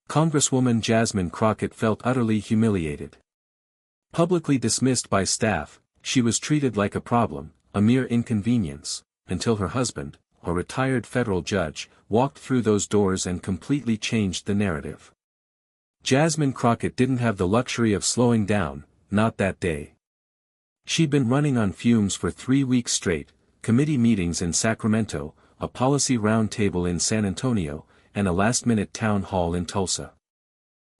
Congresswoman Jasmine Crockett felt utterly humiliated. Publicly dismissed by staff, she was treated like a problem, a mere inconvenience, until her husband, a retired federal judge, walked through those doors and completely changed the narrative. Jasmine Crockett didn't have the luxury of slowing down, not that day. She'd been running on fumes for 3 weeks straight, committee meetings in Sacramento, a policy roundtable in San Antonio, and a last-minute town hall in Tulsa.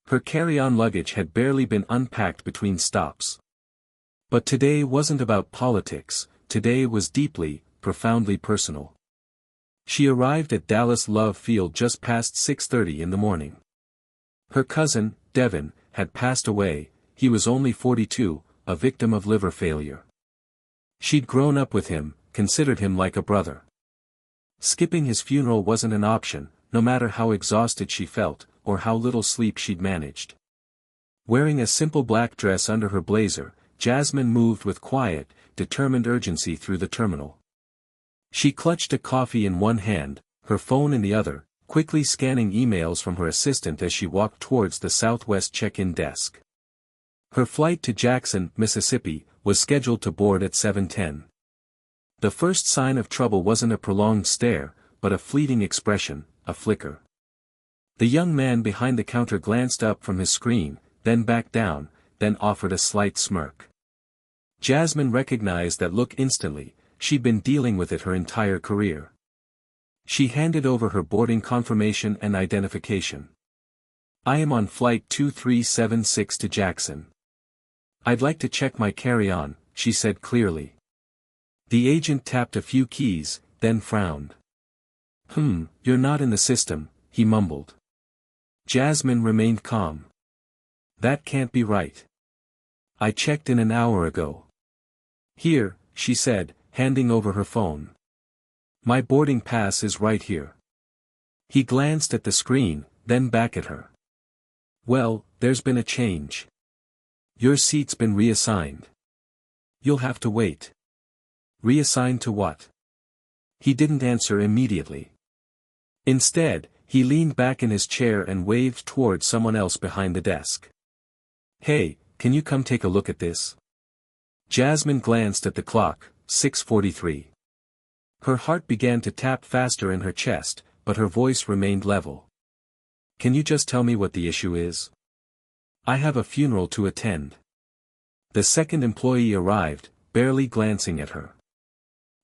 Her carry-on luggage had barely been unpacked between stops. But today wasn't about politics, today was deeply, profoundly personal. She arrived at Dallas Love Field just past 6:30 in the morning. Her cousin, Devin, had passed away. He was only 42, a victim of liver failure. She'd grown up with him, considered him like a brother. Skipping his funeral wasn't an option, no matter how exhausted she felt, or how little sleep she'd managed. Wearing a simple black dress under her blazer, Jasmine moved with quiet, determined urgency through the terminal. She clutched a coffee in one hand, her phone in the other, quickly scanning emails from her assistant as she walked towards the Southwest check-in desk. Her flight to Jackson, Mississippi, was scheduled to board at 7:10. The first sign of trouble wasn't a prolonged stare, but a fleeting expression, a flicker. The young man behind the counter glanced up from his screen, then back down, then offered a slight smirk. Jasmine recognized that look instantly. She'd been dealing with it her entire career. She handed over her boarding confirmation and identification. "I am on flight 2376 to Jackson. I'd like to check my carry-on," she said clearly. The agent tapped a few keys, then frowned. You're not in the system," he mumbled. Jasmine remained calm. "That can't be right. I checked in an hour ago." "Here," she said, handing over her phone. "My boarding pass is right here." He glanced at the screen, then back at her. "Well, there's been a change. Your seat's been reassigned. You'll have to wait." "Reassigned to what?" He didn't answer immediately. Instead, he leaned back in his chair and waved toward someone else behind the desk. "Hey, can you come take a look at this?" Jasmine glanced at the clock, 6:43. Her heart began to tap faster in her chest, but her voice remained level. "Can you just tell me what the issue is? I have a funeral to attend." The second employee arrived, barely glancing at her.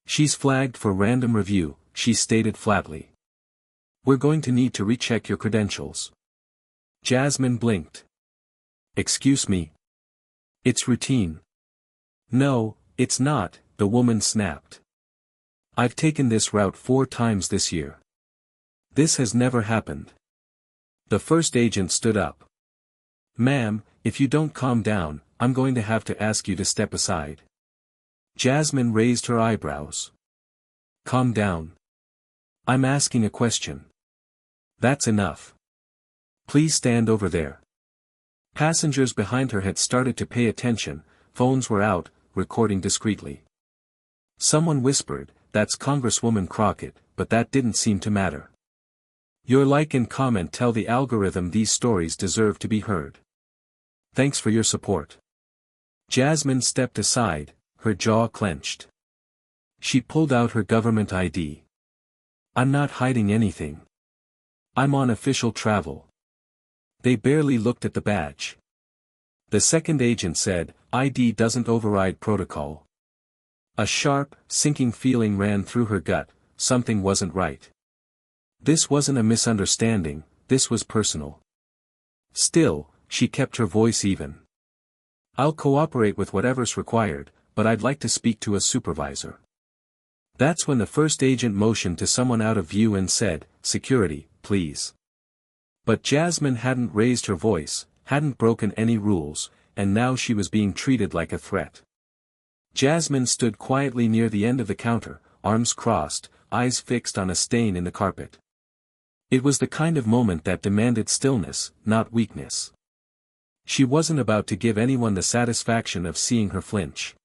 "She's flagged for random review," she stated flatly. "We're going to need to recheck your credentials." Jasmine blinked. "Excuse me? It's routine." "No, it's not," the woman snapped. "I've taken this route 4 times this year. This has never happened." The first agent stood up. "Ma'am, if you don't calm down, I'm going to have to ask you to step aside." Jasmine raised her eyebrows. "Calm down. I'm asking a question." "That's enough. Please stand over there." Passengers behind her had started to pay attention, phones were out, recording discreetly. Someone whispered, "That's Congresswoman Crockett," but that didn't seem to matter. Your like and comment tell the algorithm these stories deserve to be heard. Thanks for your support. Jasmine stepped aside, her jaw clenched. She pulled out her government ID. "I'm not hiding anything. I'm on official travel." They barely looked at the badge. The second agent said, "ID doesn't override protocol." A sharp, sinking feeling ran through her gut, something wasn't right. This wasn't a misunderstanding, this was personal. Still, she kept her voice even. "I'll cooperate with whatever's required, but I'd like to speak to a supervisor." That's when the first agent motioned to someone out of view and said, "Security, please." But Jasmine hadn't raised her voice, hadn't broken any rules, and now she was being treated like a threat. Jasmine stood quietly near the end of the counter, arms crossed, eyes fixed on a stain in the carpet. It was the kind of moment that demanded stillness, not weakness. She wasn't about to give anyone the satisfaction of seeing her flinch.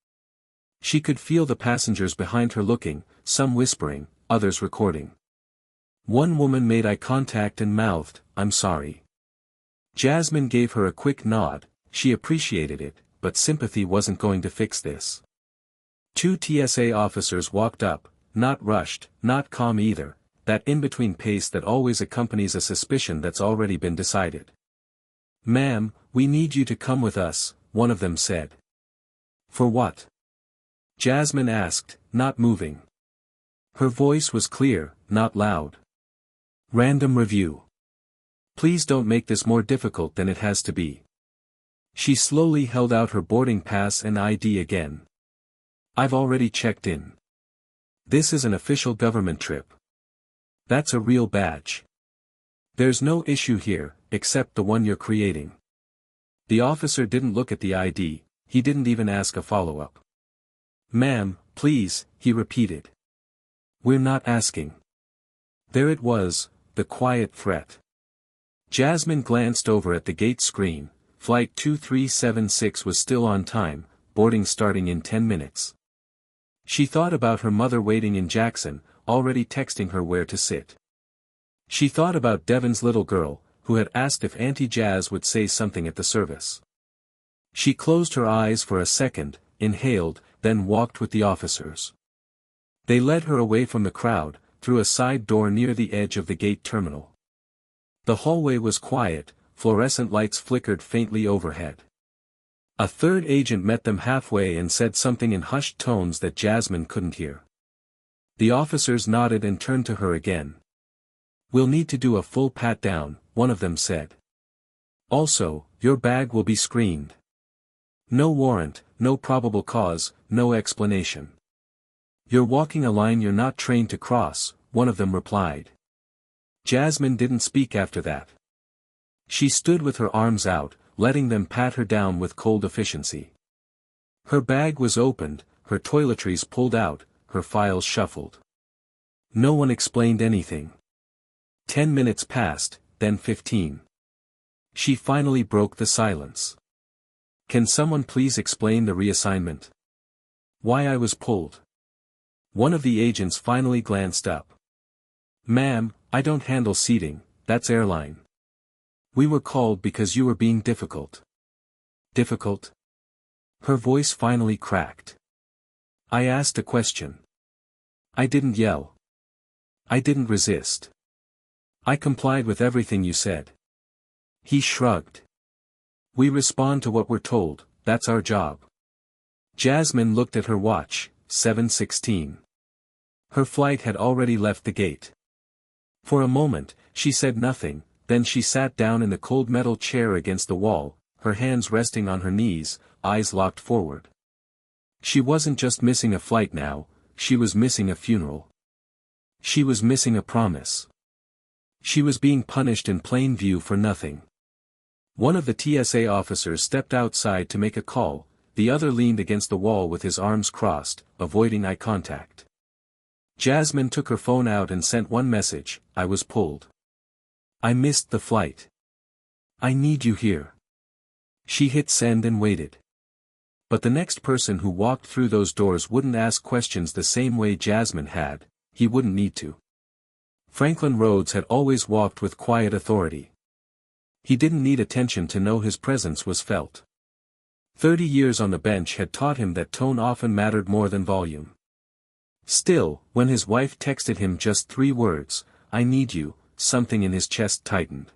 She could feel the passengers behind her looking, some whispering, others recording. One woman made eye contact and mouthed, "I'm sorry." Jasmine gave her a quick nod. She appreciated it, but sympathy wasn't going to fix this. Two TSA officers walked up, not rushed, not calm either, that in-between pace that always accompanies a suspicion that's already been decided. "Ma'am, we need you to come with us," one of them said. "For what?" Jasmine asked, not moving. Her voice was clear, not loud. "Random review. Please don't make this more difficult than it has to be." She slowly held out her boarding pass and ID again. "I've already checked in. This is an official government trip. That's a real badge. There's no issue here, except the one you're creating." The officer didn't look at the ID, he didn't even ask a follow-up. "Ma'am, please," he repeated. "We're not asking." There it was, the quiet threat. Jasmine glanced over at the gate screen. Flight 2376 was still on time, boarding starting in 10 minutes. She thought about her mother waiting in Jackson, already texting her where to sit. She thought about Devon's little girl, who had asked if Auntie Jazz would say something at the service. She closed her eyes for a second, inhaled, then walked with the officers. They led her away from the crowd, through a side door near the edge of the gate terminal. The hallway was quiet, fluorescent lights flickered faintly overhead. A third agent met them halfway and said something in hushed tones that Jasmine couldn't hear. The officers nodded and turned to her again. "We'll need to do a full pat-down," one of them said. "Also, your bag will be screened. No warrant, no probable cause, no explanation. You're walking a line you're not trained to cross," one of them replied. Jasmine didn't speak after that. She stood with her arms out, letting them pat her down with cold efficiency. Her bag was opened, her toiletries pulled out, her files shuffled. No one explained anything. 10 minutes passed, then 15. She finally broke the silence. "Can someone please explain the reassignment? Why I was pulled?" One of the agents finally glanced up. "Ma'am, I don't handle seating, that's airline. We were called because you were being difficult." "Difficult?" Her voice finally cracked. "I asked a question. I didn't yell. I didn't resist. I complied with everything you said." He shrugged. "We respond to what we're told, that's our job." Jasmine looked at her watch, 7:16. Her flight had already left the gate. For a moment, she said nothing, then she sat down in the cold metal chair against the wall, her hands resting on her knees, eyes locked forward. She wasn't just missing a flight now, she was missing a funeral. She was missing a promise. She was being punished in plain view for nothing. One of the TSA officers stepped outside to make a call, the other leaned against the wall with his arms crossed, avoiding eye contact. Jasmine took her phone out and sent one message: "I was pulled. I missed the flight. I need you here." She hit send and waited. But the next person who walked through those doors wouldn't ask questions the same way Jasmine had, he wouldn't need to. Franklin Rhodes had always walked with quiet authority. He didn't need attention to know his presence was felt. 30 years on the bench had taught him that tone often mattered more than volume. Still, when his wife texted him just 3 words, "I need you," something in his chest tightened.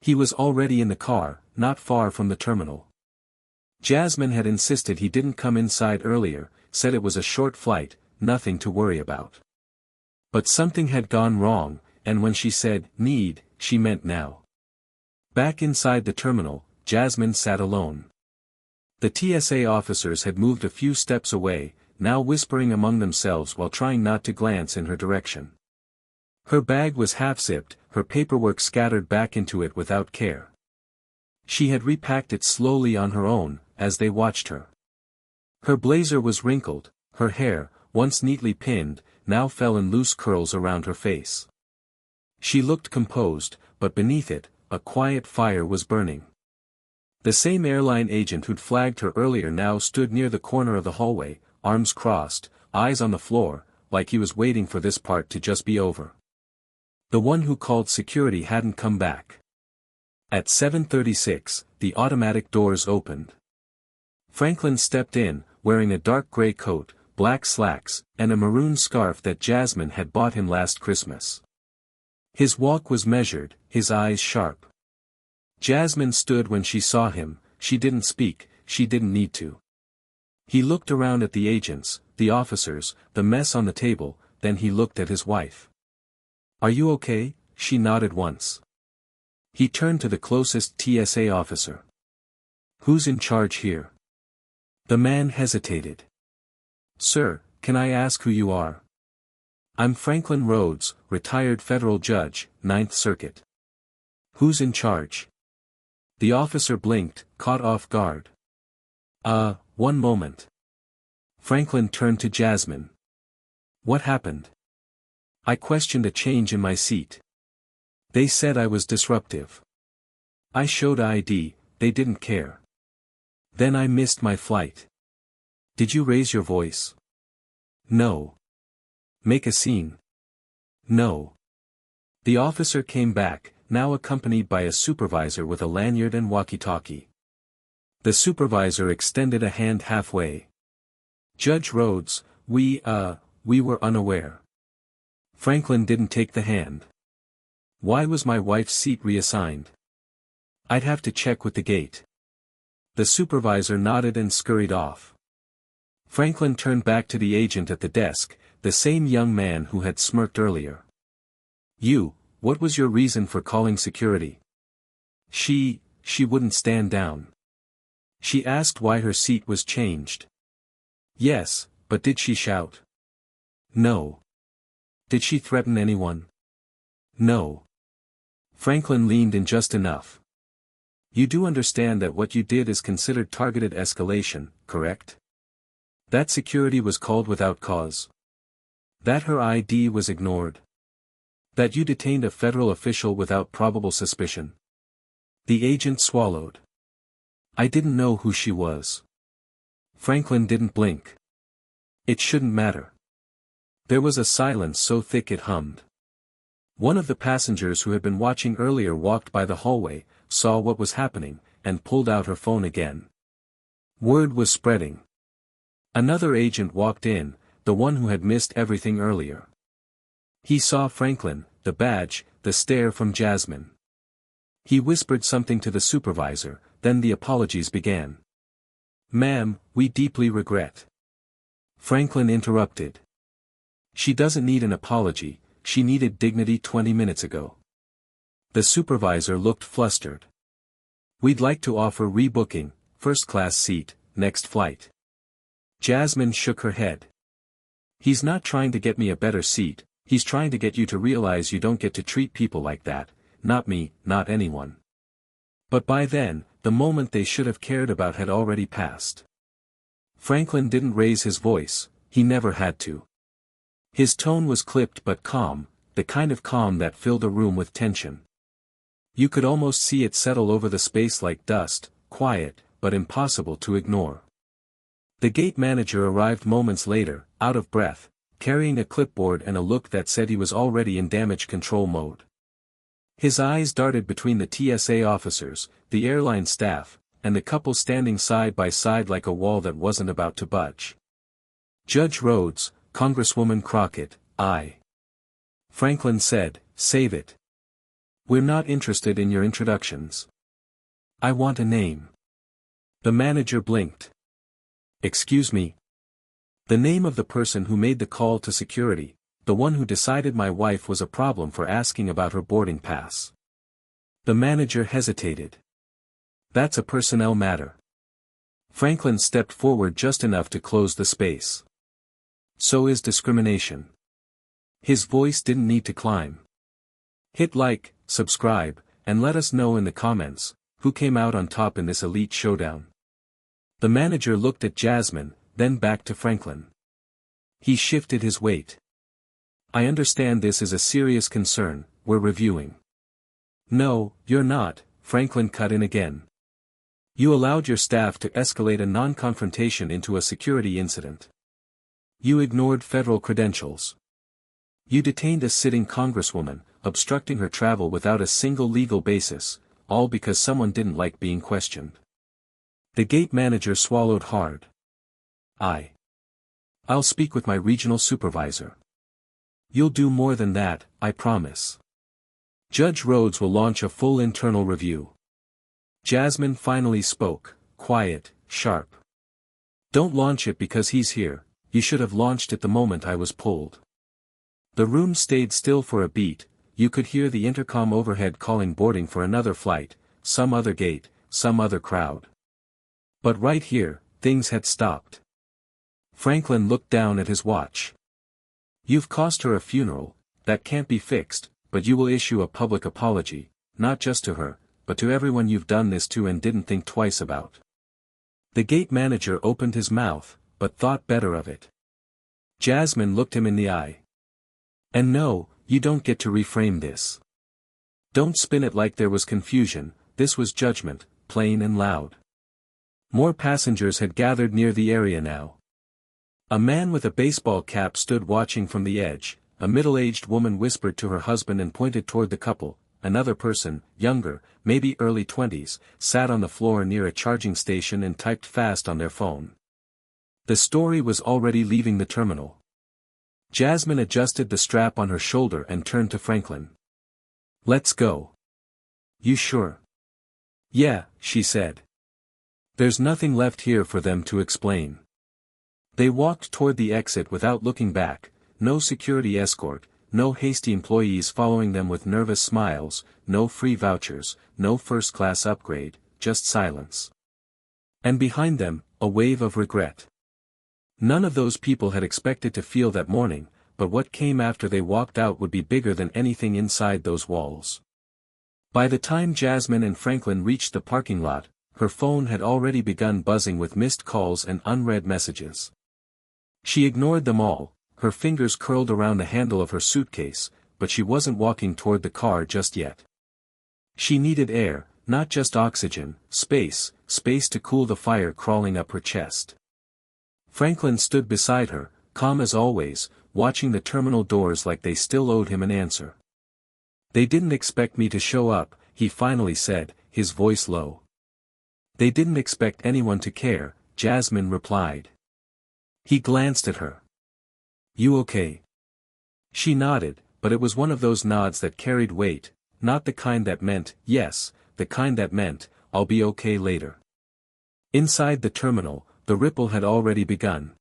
He was already in the car, not far from the terminal. Jasmine had insisted he didn't come inside earlier, said it was a short flight, nothing to worry about. But something had gone wrong, and when she said, "need," she meant now. Back inside the terminal, Jasmine sat alone. The TSA officers had moved a few steps away, now whispering among themselves while trying not to glance in her direction. Her bag was half-zipped, her paperwork scattered back into it without care. She had repacked it slowly on her own, as they watched her. Her blazer was wrinkled, her hair, once neatly pinned, now fell in loose curls around her face. She looked composed, but beneath it, a quiet fire was burning. The same airline agent who'd flagged her earlier now stood near the corner of the hallway, arms crossed, eyes on the floor, like he was waiting for this part to just be over. The one who called security hadn't come back. At 7:36, the automatic doors opened. Franklin stepped in, wearing a dark gray coat, black slacks, and a maroon scarf that Jasmine had bought him last Christmas. His walk was measured, his eyes sharp. Jasmine stood when she saw him. She didn't speak, she didn't need to. He looked around at the agents, the officers, the mess on the table, then he looked at his wife. "Are you okay?" She nodded once. He turned to the closest TSA officer. "Who's in charge here?" The man hesitated. "Sir, can I ask who you are?" "I'm Franklin Rhodes, retired federal judge, Ninth Circuit." "Who's in charge?" The officer blinked, caught off guard. One moment." Franklin turned to Jasmine. "What happened?" "I questioned a change in my seat. They said I was disruptive. I showed ID, they didn't care. Then I missed my flight." "Did you raise your voice?" "No." "Make a scene?" "No." The officer came back, now accompanied by a supervisor with a lanyard and walkie-talkie. The supervisor extended a hand halfway. "Judge Rhodes, we were unaware." Franklin didn't take the hand. "Why was my wife's seat reassigned?" "I'd have to check with the gate." The supervisor nodded and scurried off. Franklin turned back to the agent at the desk, the same young man who had smirked earlier. What was your reason for calling security?" She wouldn't stand down. She asked why her seat was changed." "Yes, but did she shout?" "No." "Did she threaten anyone?" "No." Franklin leaned in just enough. "You do understand that what you did is considered targeted escalation, correct? That security was called without cause? That her ID was ignored? That you detained a federal official without probable suspicion?" The agent swallowed. "I didn't know who she was." Franklin didn't blink. "It shouldn't matter." There was a silence so thick it hummed. One of the passengers who had been watching earlier walked by the hallway, saw what was happening, and pulled out her phone again. Word was spreading. Another agent walked in, the one who had missed everything earlier. He saw Franklin, the badge, the stare from Jasmine. He whispered something to the supervisor, then the apologies began. "Ma'am, we deeply regret." Franklin interrupted. "She doesn't need an apology, she needed dignity 20 minutes ago." The supervisor looked flustered. "We'd like to offer rebooking, first-class seat, next flight." Jasmine shook her head. "He's not trying to get me a better seat, he's trying to get you to realize you don't get to treat people like that, not me, not anyone." But by then, the moment they should have cared about had already passed. Franklin didn't raise his voice, he never had to. His tone was clipped but calm, the kind of calm that filled a room with tension. You could almost see it settle over the space like dust, quiet, but impossible to ignore. The gate manager arrived moments later, out of breath, carrying a clipboard and a look that said he was already in damage control mode. His eyes darted between the TSA officers, the airline staff, and the couple standing side by side like a wall that wasn't about to budge. "Judge Rhodes, Congresswoman Crockett, I." Franklin said, "Save it. We're not interested in your introductions. I want a name." The manager blinked. "Excuse me?" "The name of the person who made the call to security, the one who decided my wife was a problem for asking about her boarding pass." The manager hesitated. "That's a personnel matter." Franklin stepped forward just enough to close the space. "So is discrimination." His voice didn't need to climb. "Hit like, subscribe, and let us know in the comments, who came out on top in this elite showdown." The manager looked at Jasmine, then back to Franklin. He shifted his weight. "I understand this is a serious concern, we're reviewing." "No, you're not," Franklin cut in again. "You allowed your staff to escalate a non-confrontation into a security incident. You ignored federal credentials. You detained a sitting congresswoman, obstructing her travel without a single legal basis, all because someone didn't like being questioned. The gate manager swallowed hard. I'll speak with my regional supervisor. You'll do more than that, I promise. Judge Rhodes will launch a full internal review. Jasmine finally spoke, quiet, sharp. Don't launch it because he's here, you should have launched it the moment I was pulled. The room stayed still for a beat, you could hear the intercom overhead calling boarding for another flight, some other gate, some other crowd. But right here, things had stopped. Franklin looked down at his watch. You've cost her a funeral, that can't be fixed, but you will issue a public apology, not just to her, but to everyone you've done this to and didn't think twice about. The gate manager opened his mouth, but thought better of it. Jasmine looked him in the eye. And no, you don't get to reframe this. Don't spin it like there was confusion, this was judgment, plain and loud. More passengers had gathered near the area now. A man with a baseball cap stood watching from the edge, a middle-aged woman whispered to her husband and pointed toward the couple, another person, younger, maybe early 20s, sat on the floor near a charging station and typed fast on their phone. The story was already leaving the terminal. Jasmine adjusted the strap on her shoulder and turned to Franklin. Let's go. You sure? Yeah, she said. There's nothing left here for them to explain. They walked toward the exit without looking back, no security escort, no hasty employees following them with nervous smiles, no free vouchers, no first-class upgrade, just silence. And behind them, a wave of regret. None of those people had expected to feel that morning, but what came after they walked out would be bigger than anything inside those walls. By the time Jasmine and Franklin reached the parking lot, her phone had already begun buzzing with missed calls and unread messages. She ignored them all, her fingers curled around the handle of her suitcase, but she wasn't walking toward the car just yet. She needed air, not just oxygen, space to cool the fire crawling up her chest. Franklin stood beside her, calm as always, watching the terminal doors like they still owed him an answer. They didn't expect me to show up, he finally said, his voice low. They didn't expect anyone to care, Jasmine replied. He glanced at her. You okay? She nodded, but it was one of those nods that carried weight, not the kind that meant, yes, the kind that meant, I'll be okay later. Inside the terminal, the ripple had already begun.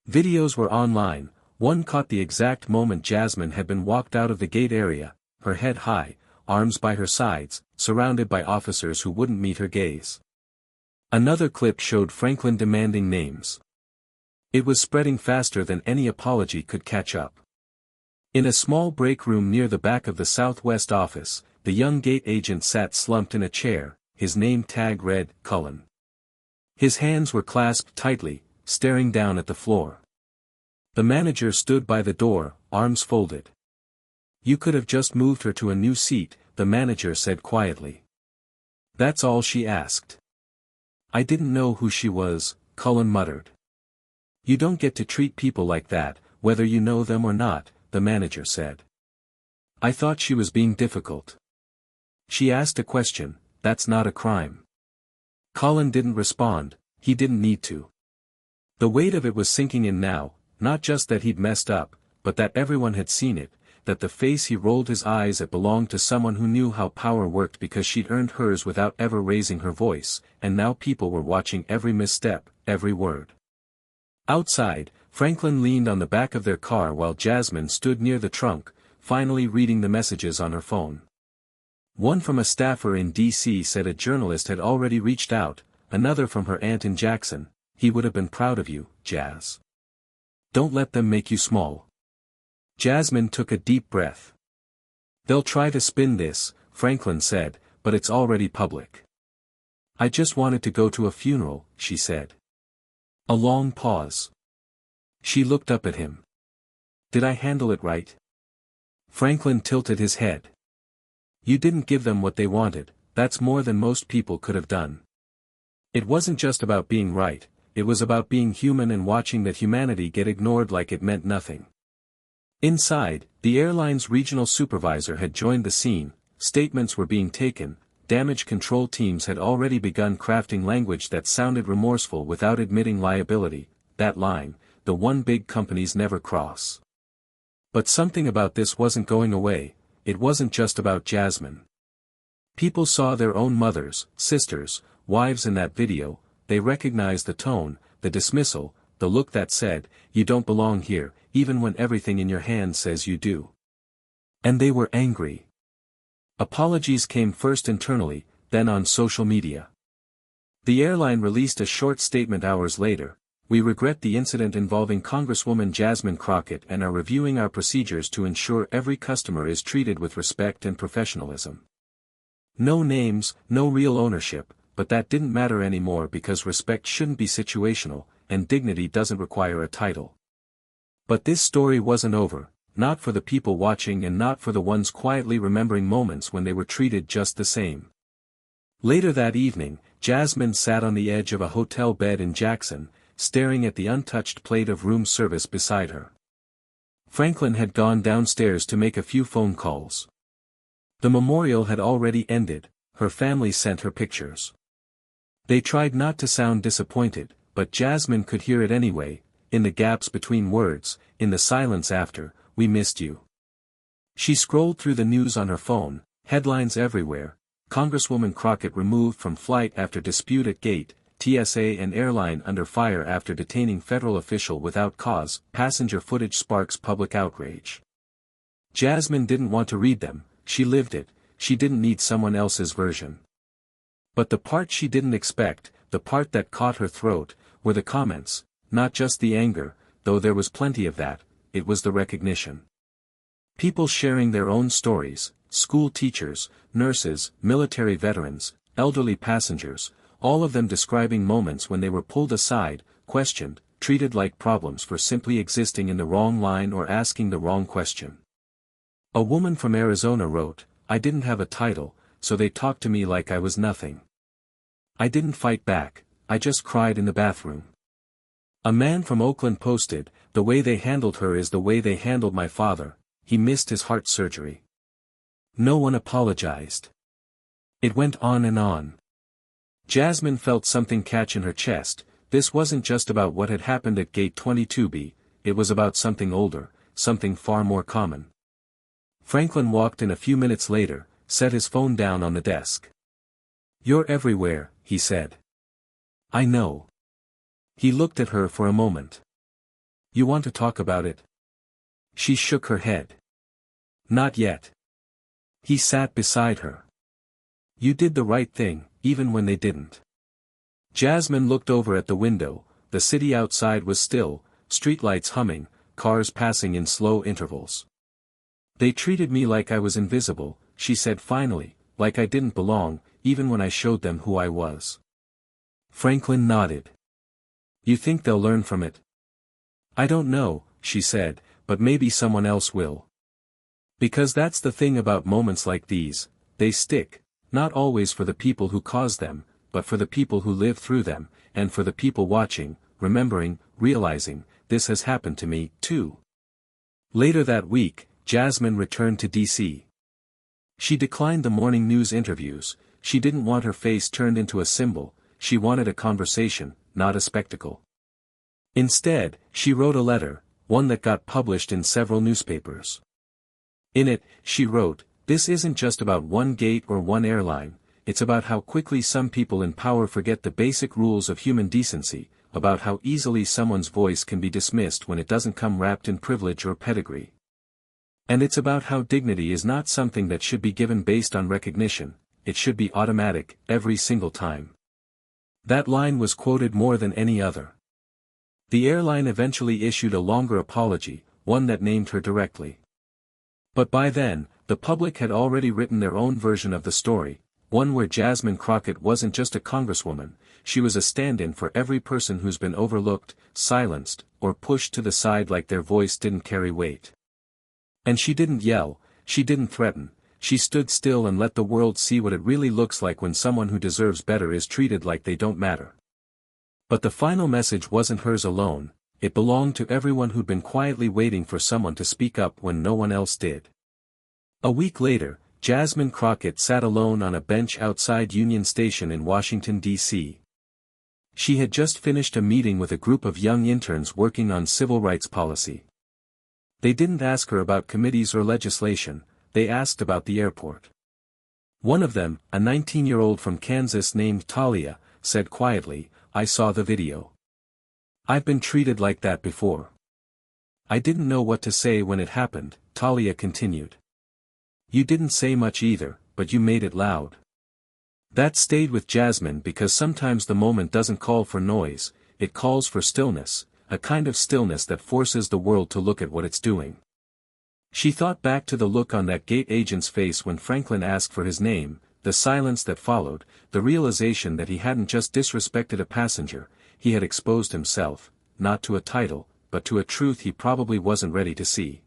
Videos were online, one caught the exact moment Jasmine had been walked out of the gate area, her head high, arms by her sides, surrounded by officers who wouldn't meet her gaze. Another clip showed Franklin demanding names. It was spreading faster than any apology could catch up. In a small break room near the back of the Southwest office, the young gate agent sat slumped in a chair, his name tag read, Cullen. His hands were clasped tightly, staring down at the floor. The manager stood by the door, arms folded. You could have just moved her to a new seat, the manager said quietly. That's all she asked. I didn't know who she was, Cullen muttered. You don't get to treat people like that, whether you know them or not, the manager said. I thought she was being difficult. She asked a question, that's not a crime. Cullen didn't respond, he didn't need to. The weight of it was sinking in now, not just that he'd messed up, but that everyone had seen it, that the face he rolled his eyes at belonged to someone who knew how power worked because she'd earned hers without ever raising her voice, and now people were watching every misstep, every word. Outside, Franklin leaned on the back of their car while Jasmine stood near the trunk, finally reading the messages on her phone. One from a staffer in D.C. said a journalist had already reached out, another from her aunt in Jackson, he would have been proud of you, Jazz. Don't let them make you small. Jasmine took a deep breath. They'll try to spin this, Franklin said, but it's already public. I just wanted to go to a funeral, she said. A long pause. She looked up at him. Did I handle it right? Franklin tilted his head. You didn't give them what they wanted, that's more than most people could have done. It wasn't just about being right, it was about being human and watching that humanity get ignored like it meant nothing. Inside, the airline's regional supervisor had joined the scene, statements were being taken, damage control teams had already begun crafting language that sounded remorseful without admitting liability, that line, the one big companies never cross. But something about this wasn't going away. It wasn't just about Jasmine. People saw their own mothers, sisters, wives in that video. They recognized the tone, the dismissal, the look that said, "You don't belong here," even when everything in your hand says you do. And they were angry. Apologies came first internally, then on social media. The airline released a short statement hours later. "We regret the incident involving Congresswoman Jasmine Crockett and are reviewing our procedures to ensure every customer is treated with respect and professionalism." No names, no real ownership, but that didn't matter anymore because respect shouldn't be situational, and dignity doesn't require a title. But this story wasn't over, not for the people watching and not for the ones quietly remembering moments when they were treated just the same. Later that evening, Jasmine sat on the edge of a hotel bed in Jackson, staring at the untouched plate of room service beside her. Franklin had gone downstairs to make a few phone calls. The memorial had already ended. Her family sent her pictures. They tried not to sound disappointed, but Jasmine could hear it anyway, in the gaps between words, in the silence after, "We missed you." She scrolled through the news on her phone, headlines everywhere: Congresswoman Crockett removed from flight after dispute at gate, TSA and airline under fire after detaining federal official without cause, passenger footage sparks public outrage. Jasmine didn't want to read them, she lived it, she didn't need someone else's version. But the part she didn't expect, the part that caught her throat, were the comments, not just the anger, though there was plenty of that, it was the recognition. People sharing their own stories, school teachers, nurses, military veterans, elderly passengers, all of them describing moments when they were pulled aside, questioned, treated like problems for simply existing in the wrong line or asking the wrong question. A woman from Arizona wrote, "I didn't have a title, so they talked to me like I was nothing. I didn't fight back, I just cried in the bathroom." A man from Oakland posted, "The way they handled her is the way they handled my father, he missed his heart surgery." No one apologized. It went on and on. Jasmine felt something catch in her chest. This wasn't just about what had happened at Gate 22B, it was about something older, something far more common. Franklin walked in a few minutes later, set his phone down on the desk. "You're everywhere," he said. "I know." He looked at her for a moment. "You want to talk about it?" She shook her head. "Not yet." He sat beside her. "You did the right thing, even when they didn't." Jasmine looked over at the window. The city outside was still, streetlights humming, cars passing in slow intervals. "They treated me like I was invisible," she said finally, "like I didn't belong, even when I showed them who I was." Franklin nodded. "You think they'll learn from it?" "I don't know," she said, "but maybe someone else will. Because that's the thing about moments like these, they stick, not always for the people who caused them, but for the people who live through them, and for the people watching, remembering, realizing, this has happened to me, too." Later that week, Jasmine returned to D.C. She declined the morning news interviews. She didn't want her face turned into a symbol, she wanted a conversation, not a spectacle. Instead, she wrote a letter, one that got published in several newspapers. In it, she wrote, "This isn't just about one gate or one airline, it's about how quickly some people in power forget the basic rules of human decency, about how easily someone's voice can be dismissed when it doesn't come wrapped in privilege or pedigree. And it's about how dignity is not something that should be given based on recognition, it should be automatic, every single time." That line was quoted more than any other. The airline eventually issued a longer apology, one that named her directly. But by then, the public had already written their own version of the story, one where Jasmine Crockett wasn't just a congresswoman, she was a stand-in for every person who's been overlooked, silenced, or pushed to the side like their voice didn't carry weight. And she didn't yell, she didn't threaten, she stood still and let the world see what it really looks like when someone who deserves better is treated like they don't matter. But the final message wasn't hers alone, it belonged to everyone who'd been quietly waiting for someone to speak up when no one else did. A week later, Jasmine Crockett sat alone on a bench outside Union Station in Washington, D.C. She had just finished a meeting with a group of young interns working on civil rights policy. They didn't ask her about committees or legislation, they asked about the airport. One of them, a 19-year-old from Kansas named Talia, said quietly, "I saw the video. I've been treated like that before." "I didn't know what to say when it happened," Talia continued. "You didn't say much either, but you made it loud." That stayed with Jasmine because sometimes the moment doesn't call for noise, it calls for stillness, a kind of stillness that forces the world to look at what it's doing. She thought back to the look on that gate agent's face when Franklin asked for his name, the silence that followed, the realization that he hadn't just disrespected a passenger, he had exposed himself, not to a title, but to a truth he probably wasn't ready to see.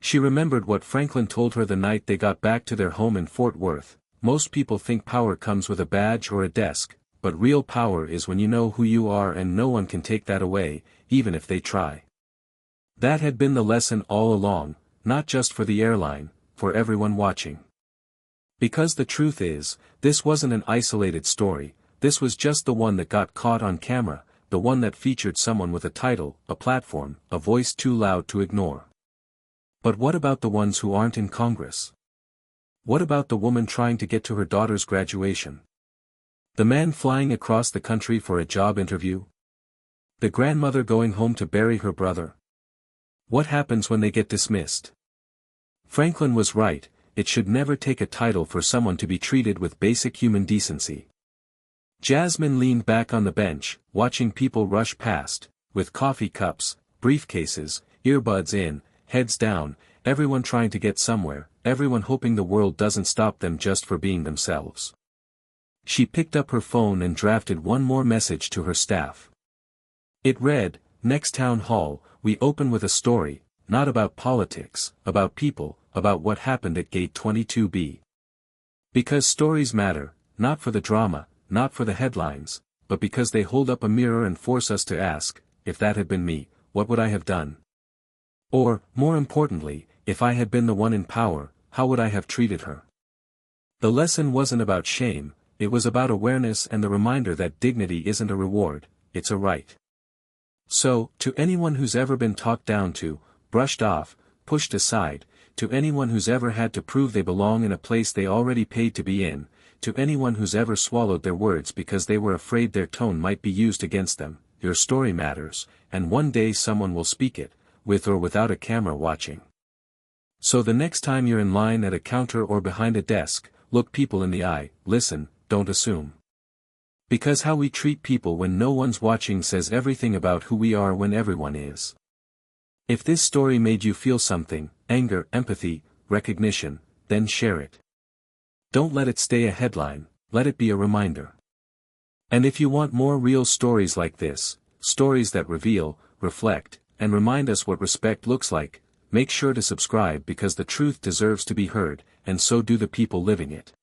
She remembered what Franklin told her the night they got back to their home in Fort Worth. "Most people think power comes with a badge or a desk, but real power is when you know who you are and no one can take that away, even if they try." That had been the lesson all along, not just for the airline, for everyone watching. Because the truth is, this wasn't an isolated story, this was just the one that got caught on camera, the one that featured someone with a title, a platform, a voice too loud to ignore. But what about the ones who aren't in Congress? What about the woman trying to get to her daughter's graduation? The man flying across the country for a job interview? The grandmother going home to bury her brother? What happens when they get dismissed? Franklin was right, it should never take a title for someone to be treated with basic human decency. Jasmine leaned back on the bench, watching people rush past, with coffee cups, briefcases, earbuds in, heads down, everyone trying to get somewhere, everyone hoping the world doesn't stop them just for being themselves. She picked up her phone and drafted one more message to her staff. It read, "Next town hall, we open with a story, not about politics, about people, about what happened at Gate 22B. Because stories matter, not for the drama, not for the headlines, but because they hold up a mirror and force us to ask, if that had been me, what would I have done? Or, more importantly, if I had been the one in power, how would I have treated her?" The lesson wasn't about shame, it was about awareness and the reminder that dignity isn't a reward, it's a right. So, to anyone who's ever been talked down to, brushed off, pushed aside, to anyone who's ever had to prove they belong in a place they already paid to be in, to anyone who's ever swallowed their words because they were afraid their tone might be used against them, your story matters, and one day someone will speak it, with or without a camera watching. So the next time you're in line at a counter or behind a desk, look people in the eye, listen, don't assume. Because how we treat people when no one's watching says everything about who we are when everyone is. If this story made you feel something, anger, empathy, recognition, then share it. Don't let it stay a headline, let it be a reminder. And if you want more real stories like this, stories that reveal, reflect, and remind us what respect looks like, make sure to subscribe because the truth deserves to be heard, and so do the people living it.